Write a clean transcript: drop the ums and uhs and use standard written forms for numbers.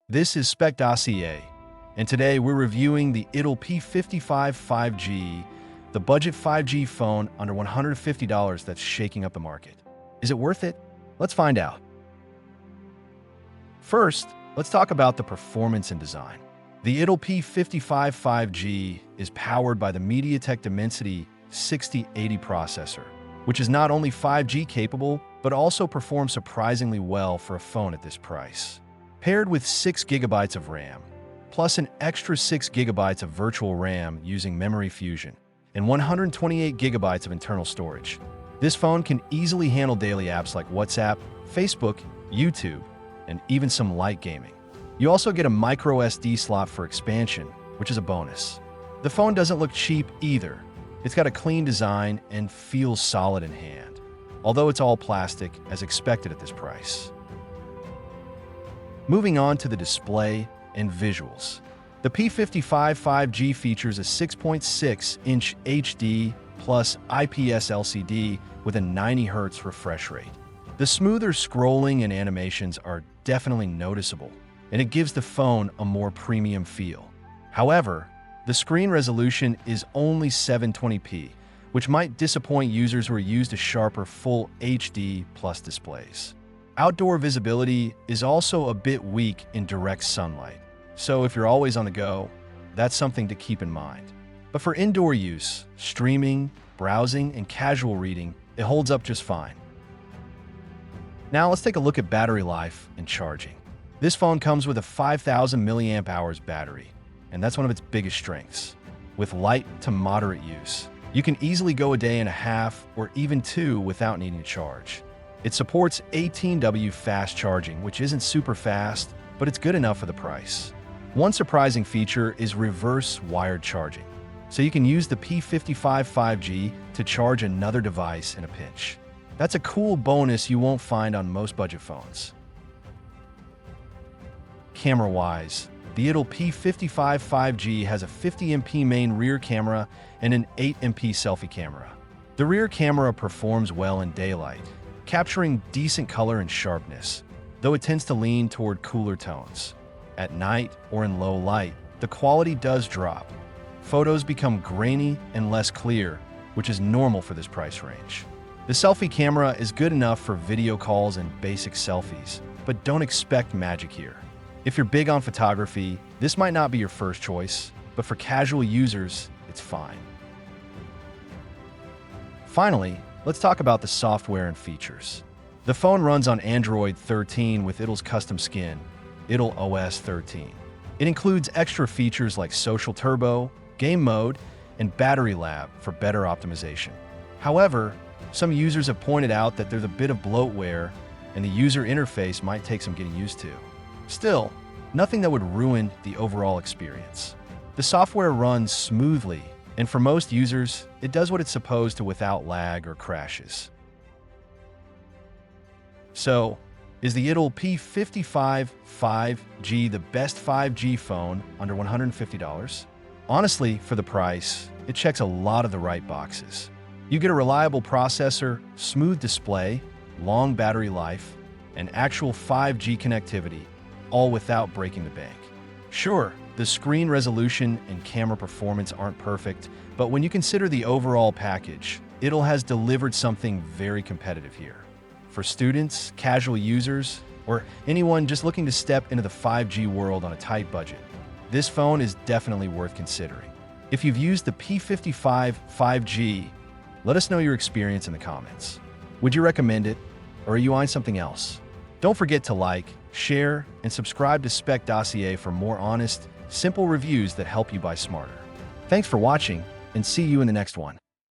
This is Spec Dossier, and today we're reviewing the Itel P55 5G, the budget 5G phone under $150 that's shaking up the market. Is it worth it? Let's find out. First, let's talk about the performance and design. The Itel P55 5G is powered by the MediaTek Dimensity 6080 processor, which is not only 5G capable, but also performs surprisingly well for a phone at this price. Paired with 6 GB of RAM, plus an extra 6 GB of virtual RAM using memory fusion, and 128 GB of internal storage, this phone can easily handle daily apps like WhatsApp, Facebook, YouTube, and even some light gaming. You also get a micro SD slot for expansion, which is a bonus. The phone doesn't look cheap either. It's got a clean design and feels solid in hand, although it's all plastic as expected at this price. Moving on to the display and visuals. The P55 5G features a 6.6-inch HD plus IPS LCD with a 90 Hz refresh rate. The smoother scrolling and animations are definitely noticeable, and it gives the phone a more premium feel. However, the screen resolution is only 720p, which might disappoint users who are used to sharper full HD plus displays. Outdoor visibility is also a bit weak in direct sunlight, so if you're always on the go, that's something to keep in mind. But for indoor use, streaming, browsing, and casual reading, it holds up just fine. Now let's take a look at battery life and charging. This phone comes with a 5,000 mAh battery, and that's one of its biggest strengths. With light to moderate use, you can easily go a day and a half or even two without needing to charge. It supports 18W fast charging, which isn't super fast, but it's good enough for the price. One surprising feature is reverse wired charging, so you can use the P55 5G to charge another device in a pinch. That's a cool bonus you won't find on most budget phones. Camera-wise, the Itel P55 5G has a 50MP main rear camera and an 8MP selfie camera. The rear camera performs well in daylight, capturing decent color and sharpness, though it tends to lean toward cooler tones. At night or in low light, the quality does drop. Photos become grainy and less clear, which is normal for this price range. The selfie camera is good enough for video calls and basic selfies, but don't expect magic here. If you're big on photography, this might not be your first choice, but for casual users, it's fine. Finally, let's talk about the software and features. The phone runs on Android 13 with Itel's custom skin, Itel OS 13. It includes extra features like Social Turbo, Game Mode, and Battery Lab for better optimization. However, some users have pointed out that there's a bit of bloatware and the user interface might take some getting used to. Still, nothing that would ruin the overall experience. The software runs smoothly, and for most users, it does what it's supposed to without lag or crashes. So, is the Itel P55 5G the best 5G phone under $150? Honestly, for the price, it checks a lot of the right boxes. You get a reliable processor, smooth display, long battery life, and actual 5G connectivity, all without breaking the bank. Sure, the screen resolution and camera performance aren't perfect, but when you consider the overall package, Itel has delivered something very competitive here. For students, casual users, or anyone just looking to step into the 5G world on a tight budget, this phone is definitely worth considering. If you've used the P55 5G, let us know your experience in the comments. Would you recommend it, or are you eyeing something else? Don't forget to like, share, and subscribe to Spec Dossier for more honest, simple reviews that help you buy smarter. Thanks for watching, and see you in the next one.